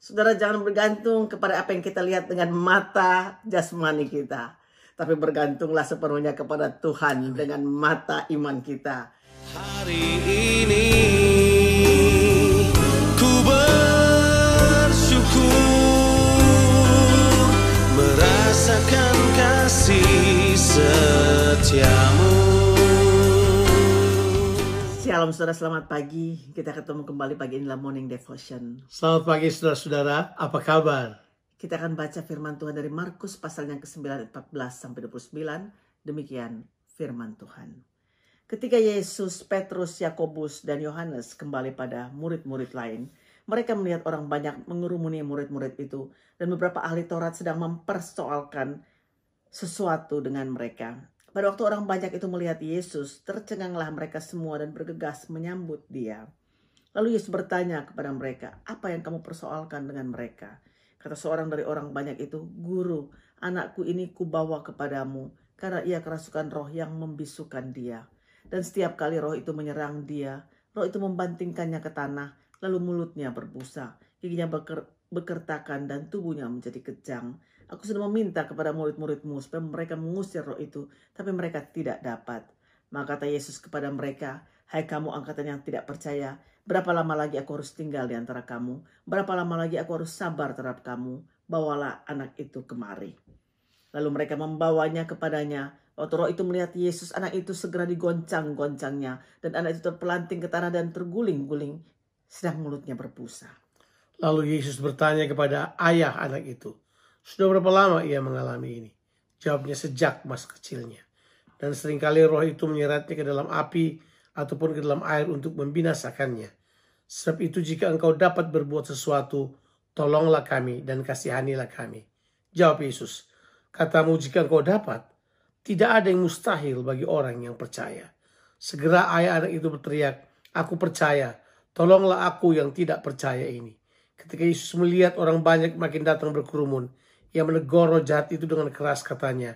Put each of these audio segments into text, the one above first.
Saudara, jangan bergantung kepada apa yang kita lihat dengan mata jasmani kita, tapi bergantunglah sepenuhnya kepada Tuhan dengan mata iman kita. Hari ini ku bersyukur merasakan kasih setiamu. Shalom saudara, selamat pagi. Kita ketemu kembali pagi ini dalam Morning Devotion. Selamat pagi saudara-saudara, apa kabar? Kita akan baca firman Tuhan dari Markus pasal yang ke-9 14 sampai 29. Demikian firman Tuhan. Ketika Yesus, Petrus, Yakobus, dan Yohanes kembali pada murid-murid lain, mereka melihat orang banyak mengurumuni murid-murid itu, dan beberapa ahli Taurat sedang mempersoalkan sesuatu dengan mereka. Pada waktu orang banyak itu melihat Yesus, tercenganglah mereka semua dan bergegas menyambut dia. Lalu Yesus bertanya kepada mereka, "Apa yang kamu persoalkan dengan mereka?" Kata seorang dari orang banyak itu, "Guru, anakku ini kubawa kepadamu, karena ia kerasukan roh yang membisukan dia. Dan setiap kali roh itu menyerang dia, roh itu membantingkannya ke tanah, lalu mulutnya berbusa, giginya bekertakan dan tubuhnya menjadi kejang. Aku sudah meminta kepada murid-muridmu supaya mereka mengusir roh itu, tapi mereka tidak dapat." Maka kata Yesus kepada mereka, "Hai kamu angkatan yang tidak percaya, berapa lama lagi aku harus tinggal di antara kamu? Berapa lama lagi aku harus sabar terhadap kamu? Bawalah anak itu kemari." Lalu mereka membawanya kepadanya. Waktu roh itu melihat Yesus, anak itu segera digoncang-goncangnya, dan anak itu terpelanting ke tanah dan terguling-guling, sedang mulutnya berbusa. Lalu Yesus bertanya kepada ayah anak itu, "Sudah berapa lama ia mengalami ini?" Jawabnya, "Sejak masa kecilnya. Dan seringkali roh itu menyeretnya ke dalam api ataupun ke dalam air untuk membinasakannya. Sebab itu jika engkau dapat berbuat sesuatu, tolonglah kami dan kasihanilah kami." Jawab Yesus, "Katamu jika engkau dapat, tidak ada yang mustahil bagi orang yang percaya." Segera ayah anak itu berteriak, "Aku percaya, tolonglah aku yang tidak percaya ini." Ketika Yesus melihat orang banyak makin datang berkerumun, ia menegur roh jahat itu dengan keras, katanya,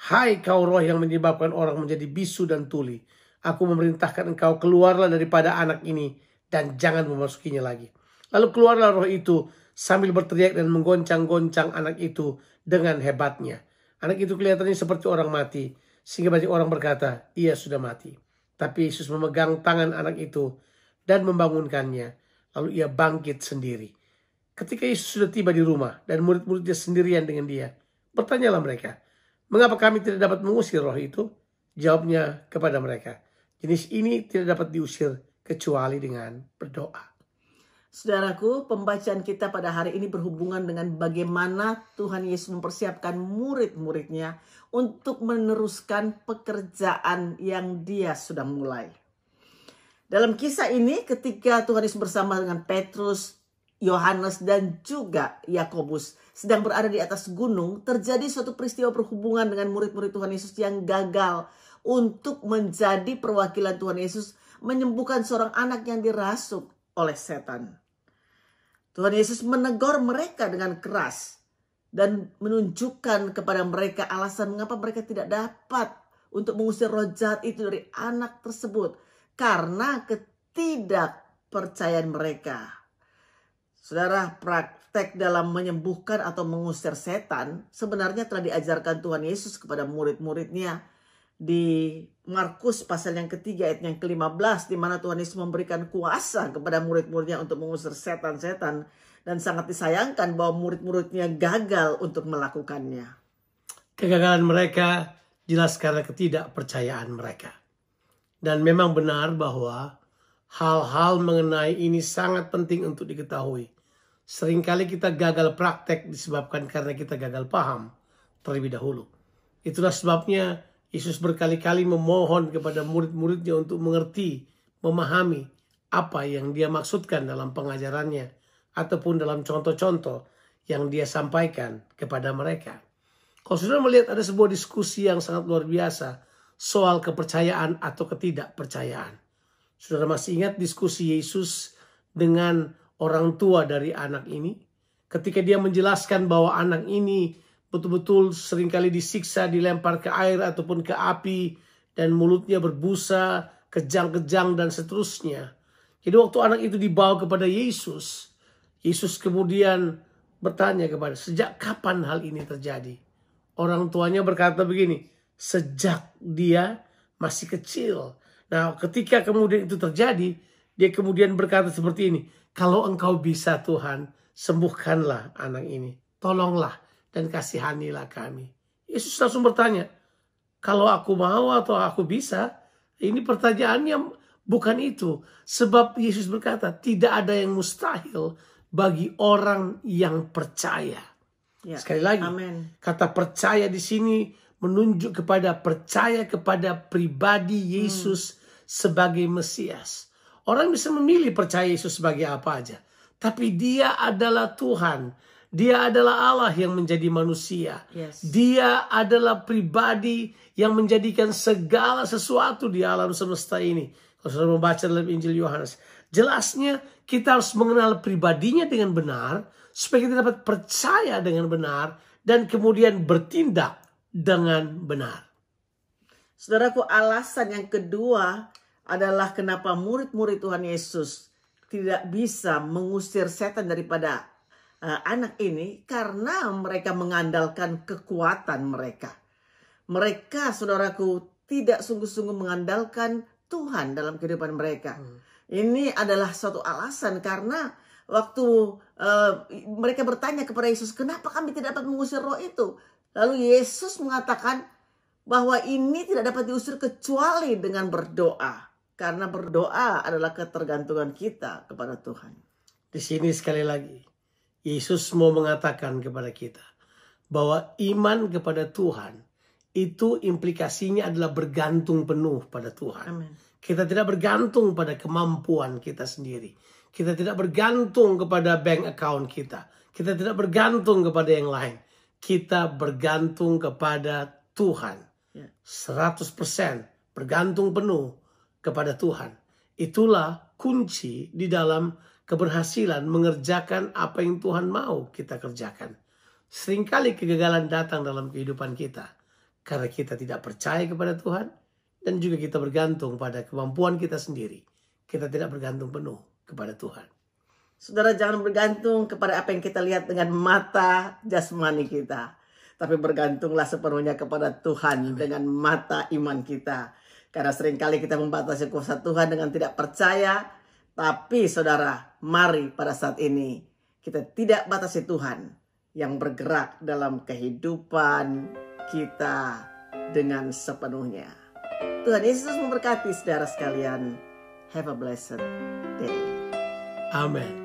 "Hai kau roh yang menyebabkan orang menjadi bisu dan tuli, aku memerintahkan engkau keluarlah daripada anak ini dan jangan memasukinya lagi." Lalu keluarlah roh itu sambil berteriak dan menggoncang-goncang anak itu dengan hebatnya. Anak itu kelihatannya seperti orang mati, sehingga banyak orang berkata, "Ia sudah mati." Tapi Yesus memegang tangan anak itu dan membangunkannya, lalu ia bangkit sendiri. Ketika Yesus sudah tiba di rumah dan murid-muridnya sendirian dengan dia, bertanyalah mereka, "Mengapa kami tidak dapat mengusir roh itu?" Jawabnya kepada mereka, "Jenis ini tidak dapat diusir kecuali dengan berdoa." Saudaraku, pembacaan kita pada hari ini berhubungan dengan bagaimana Tuhan Yesus mempersiapkan murid-muridnya untuk meneruskan pekerjaan yang dia sudah mulai. Dalam kisah ini, ketika Tuhan Yesus bersama dengan Petrus, Yohanes, dan juga Yakobus sedang berada di atas gunung, terjadi suatu peristiwa berhubungan dengan murid-murid Tuhan Yesus yang gagal untuk menjadi perwakilan Tuhan Yesus menyembuhkan seorang anak yang dirasuk oleh setan. Tuhan Yesus menegur mereka dengan keras dan menunjukkan kepada mereka alasan mengapa mereka tidak dapat untuk mengusir roh jahat itu dari anak tersebut, karena ketidakpercayaan mereka. Saudara, praktek dalam menyembuhkan atau mengusir setan sebenarnya telah diajarkan Tuhan Yesus kepada murid-muridnya di Markus pasal yang ketiga ayat yang ke-15, di mana Tuhan Yesus memberikan kuasa kepada murid-muridnya untuk mengusir setan-setan, dan sangat disayangkan bahwa murid-muridnya gagal untuk melakukannya. Kegagalan mereka jelas karena ketidakpercayaan mereka. Dan memang benar bahwa hal-hal mengenai ini sangat penting untuk diketahui. Seringkali kita gagal praktek disebabkan karena kita gagal paham terlebih dahulu. Itulah sebabnya Yesus berkali-kali memohon kepada murid-muridnya untuk mengerti, memahami apa yang dia maksudkan dalam pengajarannya ataupun dalam contoh-contoh yang dia sampaikan kepada mereka. Kalau sudah melihat ada sebuah diskusi yang sangat luar biasa soal kepercayaan atau ketidakpercayaan. Saudara masih ingat diskusi Yesus dengan orang tua dari anak ini? Ketika dia menjelaskan bahwa anak ini betul-betul seringkali disiksa, dilempar ke air ataupun ke api, dan mulutnya berbusa, kejang-kejang dan seterusnya. Jadi waktu anak itu dibawa kepada Yesus Yesus kemudian bertanya kepada, sejak kapan hal ini terjadi? Orang tuanya berkata begini, sejak dia masih kecil. Nah, ketika kemudian itu terjadi, dia kemudian berkata seperti ini, kalau engkau bisa Tuhan, sembuhkanlah anak ini. Tolonglah dan kasihanilah kami. Yesus langsung bertanya, kalau aku mau atau aku bisa? Ini pertanyaannya bukan itu. Sebab Yesus berkata, tidak ada yang mustahil bagi orang yang percaya. Ya. Sekali lagi, Amin. kata percaya di sini menunjuk kepada percaya kepada pribadi Yesus sebagai Mesias. Orang bisa memilih percaya Yesus sebagai apa aja. Tapi dia adalah Tuhan. Dia adalah Allah yang menjadi manusia. Yes. Dia adalah pribadi yang menjadikan segala sesuatu di alam semesta ini. Kalau saudara membaca dalam Injil Yohanes, jelasnya kita harus mengenal pribadinya dengan benar, supaya kita dapat percaya dengan benar, dan kemudian bertindak dengan benar. Saudaraku, alasan yang kedua adalah kenapa murid-murid Tuhan Yesus tidak bisa mengusir setan daripada anak ini, karena mereka mengandalkan kekuatan mereka. Mereka, saudaraku, tidak sungguh-sungguh mengandalkan Tuhan dalam kehidupan mereka. Ini adalah suatu alasan, karena waktu mereka bertanya kepada Yesus, kenapa kami tidak dapat mengusir roh itu? Lalu Yesus mengatakan bahwa ini tidak dapat diusir kecuali dengan berdoa. Karena berdoa adalah ketergantungan kita kepada Tuhan. Di sini sekali lagi, Yesus mau mengatakan kepada kita bahwa iman kepada Tuhan itu implikasinya adalah bergantung penuh pada Tuhan. Amin. Kita tidak bergantung pada kemampuan kita sendiri. Kita tidak bergantung kepada bank account kita. Kita tidak bergantung kepada yang lain. Kita bergantung kepada Tuhan. 100% bergantung penuh kepada Tuhan. Itulah kunci di dalam keberhasilan mengerjakan apa yang Tuhan mau kita kerjakan. Seringkali kegagalan datang dalam kehidupan kita karena kita tidak percaya kepada Tuhan, dan juga kita bergantung pada kemampuan kita sendiri. Kita tidak bergantung penuh kepada Tuhan. Saudara, jangan bergantung kepada apa yang kita lihat dengan mata jasmani kita, tapi bergantunglah sepenuhnya kepada Tuhan dengan mata iman kita. Karena seringkali kita membatasi kuasa Tuhan dengan tidak percaya. Tapi saudara, mari pada saat ini kita tidak batasi Tuhan yang bergerak dalam kehidupan kita dengan sepenuhnya. Tuhan Yesus memberkati saudara sekalian. Have a blessed day. Amen.